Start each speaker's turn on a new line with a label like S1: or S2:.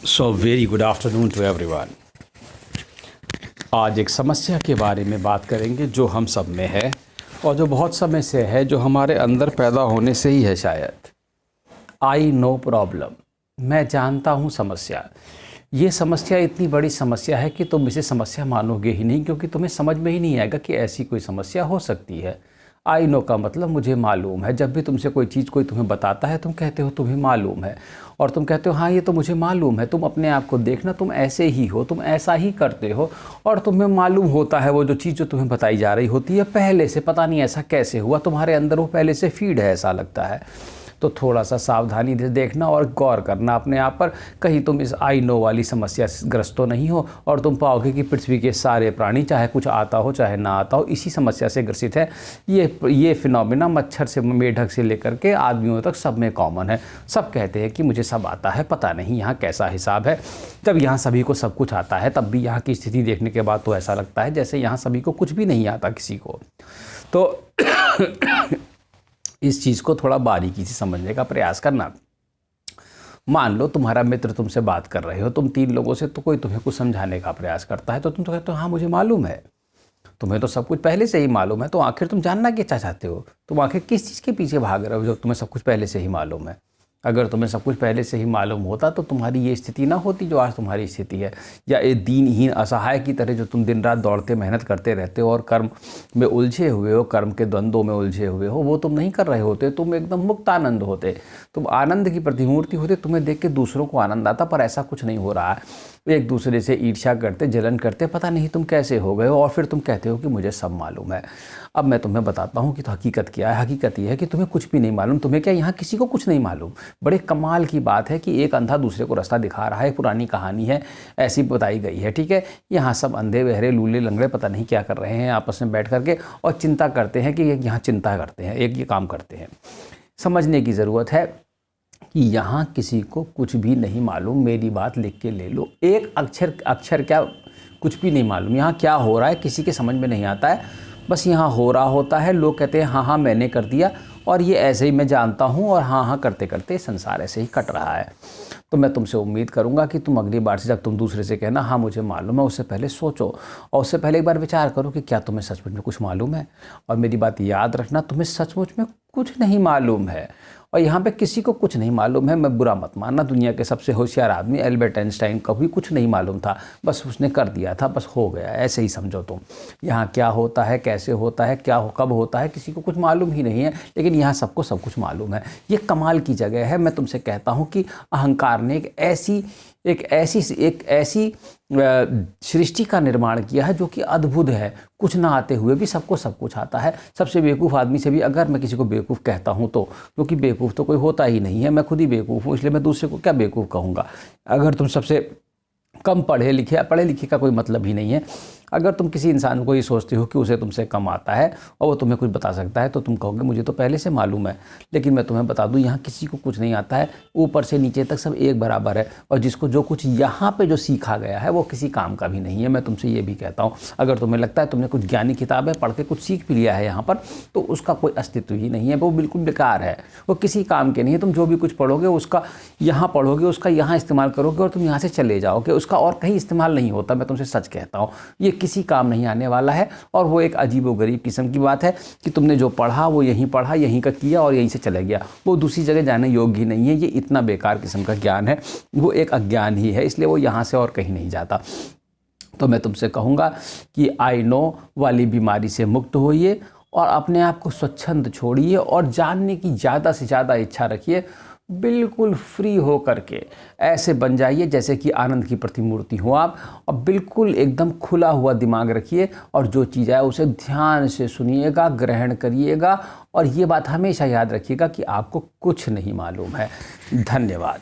S1: So very good afternoon to everyone. आज एक समस्या के बारे में बात करेंगे जो हम सब में है और जो बहुत समय से है, जो हमारे अंदर पैदा होने से ही है शायद। आई नो प्रॉब्लम, मैं जानता हूँ समस्या। ये समस्या इतनी बड़ी समस्या है कि तुम इसे समस्या मानोगे ही नहीं, क्योंकि तुम्हें समझ में ही नहीं आएगा कि ऐसी कोई समस्या हो सकती है। आई नो का मतलब मुझे मालूम है। जब भी तुमसे कोई चीज़ कोई तुम्हें बताता है, तुम कहते हो तुम्हें मालूम है, और तुम कहते हो हाँ ये तो मुझे मालूम है। तुम अपने आप को देखना, तुम ऐसे ही हो, तुम ऐसा ही करते हो, और तुम्हें मालूम होता है वो जो चीज़ जो तुम्हें बताई जा रही होती है पहले से। पता नहीं ऐसा कैसे हुआ, तुम्हारे अंदर वो पहले से फीड है, ऐसा लगता है। तो थोड़ा सा सावधानी से देखना और गौर करना अपने आप पर, कहीं तुम इस आई नो वाली समस्या से ग्रस्त तो नहीं हो और तुम पाओगे कि पृथ्वी के सारे प्राणी, चाहे कुछ आता हो चाहे ना आता हो, इसी समस्या से ग्रसित है। ये फिनोमिना मच्छर से मेढक से लेकर के आदमियों तक सब में कॉमन है। सब कहते हैं कि मुझे सब आता है, पता नहीं यहाँ कैसा हिसाब है। जब यहाँ सभी को सब कुछ आता है, तब भी यहाँ की स्थिति देखने के बाद तो ऐसा लगता है जैसे यहाँ सभी को कुछ भी नहीं आता किसी को। तो इस चीज़ को थोड़ा बारीकी से समझने का प्रयास करना। मान लो तुम्हारा मित्र तुमसे बात कर रहे हो, तुम 3 लोगों से, तो कोई तुम्हें कुछ समझाने का प्रयास करता है, तो तुम तो कहते हो हाँ मुझे मालूम है। तुम्हें तो सब कुछ पहले से ही मालूम है, तो आखिर तुम जानना क्या चाहते हो? तुम आखिर किस चीज़ के पीछे भाग रहे हो जब तुम्हें सब कुछ पहले से ही मालूम है? अगर तुम्हें सब कुछ पहले से ही मालूम होता तो तुम्हारी ये स्थिति ना होती जो आज तुम्हारी स्थिति है, या ये दीनहीन असहाय की तरह जो तुम दिन रात दौड़ते मेहनत करते रहते हो और कर्म में उलझे हुए हो, कर्म के द्वंद्वों में उलझे हुए हो, वो तुम नहीं कर रहे होते। तुम एकदम मुक्त आनंद होते, तुम आनंद की प्रतिमूर्ति होते। तुम्हें देख के दूसरों को आनंद आता, पर ऐसा कुछ नहीं हो रहा है। एक दूसरे से ईर्ष्या करते, जलन करते, पता नहीं तुम कैसे हो गए हो, और फिर तुम कहते हो कि मुझे सब मालूम है। अब मैं तुम्हें बताता हूँ कि तो हकीकत क्या है। हकीकत ये है कि तुम्हें कुछ भी नहीं मालूम। तुम्हें क्या, यहाँ किसी को कुछ नहीं मालूम। बड़े कमाल की बात है कि एक अंधा दूसरे को रास्ता दिखा रहा है। पुरानी कहानी है, ऐसी बताई गई है, ठीक है। यहाँ सब अंधे बहरे लूले लंगड़े पता नहीं क्या कर रहे हैं आपस में बैठ करके, और चिंता करते हैं कि यहाँ चिंता करते हैं, एक ये काम करते हैं। समझने की ज़रूरत है कि यहाँ किसी को कुछ भी नहीं मालूम। मेरी बात लिख के ले लो, एक अक्षर क्या, कुछ भी नहीं मालूम। यहाँ क्या हो रहा है किसी के समझ में नहीं आता है। बस यहाँ हो रहा होता है, लोग कहते हैं हाँ हाँ मैंने कर दिया, और ये ऐसे ही मैं जानता हूँ, और हाँ हाँ करते करते संसार ऐसे ही कट रहा है। तो मैं तुमसे उम्मीद करूँगा कि तुम अगली बार से जब तुम दूसरे से कहना हाँ मुझे मालूम है, उससे पहले सोचो और उससे पहले एक बार विचार करो कि क्या तुम्हें सचमुच में कुछ मालूम है। और मेरी बात याद रखना, तुम्हें सचमुच में कुछ नहीं मालूम है, और यहाँ पे किसी को कुछ नहीं मालूम है। मैं बुरा मत मानना, दुनिया के सबसे होशियार आदमी एल्बर्ट आइंस्टाइन को भी कुछ नहीं मालूम था, बस उसने कर दिया था, बस हो गया, ऐसे ही समझो तुम। यहाँ क्या होता है, कैसे होता है, कब होता है, किसी को कुछ मालूम ही नहीं है, लेकिन यहाँ सबको सब कुछ मालूम है। ये कमाल की जगह है। मैं तुमसे कहता हूँ कि अहंकार ने एक ऐसी सृष्टि का निर्माण किया है जो कि अद्भुत है। कुछ ना आते हुए भी सबको सब कुछ आता है। सबसे बेवकूफ़ आदमी से भी अगर मैं किसी को बेवकूफ़ कहता हूँ तो, क्योंकि बेवकूफ़ तो कोई होता ही नहीं है, मैं खुद ही बेवकूफ़ हूँ, इसलिए मैं दूसरे को क्या बेवकूफ़ कहूँगा। अगर तुम सबसे कम पढ़े लिखे का कोई मतलब ही नहीं है। अगर तुम किसी इंसान को ये सोचते हो कि उसे तुमसे कम आता है और वो तुम्हें कुछ बता सकता है, तो तुम कहोगे मुझे तो पहले से मालूम है। लेकिन मैं तुम्हें बता दूं, यहाँ किसी को कुछ नहीं आता है, ऊपर से नीचे तक सब एक बराबर है, और जिसको जो कुछ यहाँ पे जो सीखा गया है वो किसी काम का भी नहीं है। मैं तुमसे ये भी कहता हूँ, अगर तुम्हें लगता है तुमने कुछ ज्ञानी किताबें पढ़ के कुछ सीख भी लिया है यहाँ पर, तो उसका कोई अस्तित्व ही नहीं है, वो बिल्कुल बेकार है, वो किसी काम के नहीं है। तुम जो भी कुछ पढ़ोगे उसका यहाँ पढ़ोगे, उसका यहाँ इस्तेमाल करोगे और तुम यहाँ से चले जाओगे, उसका और कहीं इस्तेमाल नहीं होता। मैं तुमसे सच कहता हूँ, ये किसी काम नहीं आने वाला है। और वो एक अजीबोगरीब किस्म की बात है कि तुमने जो पढ़ा वो यहीं पढ़ा, यहीं का किया और यहीं से चले गया, वो दूसरी जगह जाने योग्य ही नहीं है। ये इतना बेकार किस्म का ज्ञान है, वो एक अज्ञान ही है, इसलिए वो यहाँ से और कहीं नहीं जाता। तो मैं तुमसे कहूँगा कि आई नो वाली बीमारी से मुक्त होइए और अपने आप को स्वच्छंद छोड़िए और जानने की ज़्यादा से ज़्यादा इच्छा रखिए। बिल्कुल फ्री हो करके ऐसे बन जाइए जैसे कि आनंद की प्रतिमूर्ति हो आप, और बिल्कुल एकदम खुला हुआ दिमाग रखिए, और जो चीज़ है उसे ध्यान से सुनिएगा, ग्रहण करिएगा, और ये बात हमेशा याद रखिएगा कि आपको कुछ नहीं मालूम है। धन्यवाद।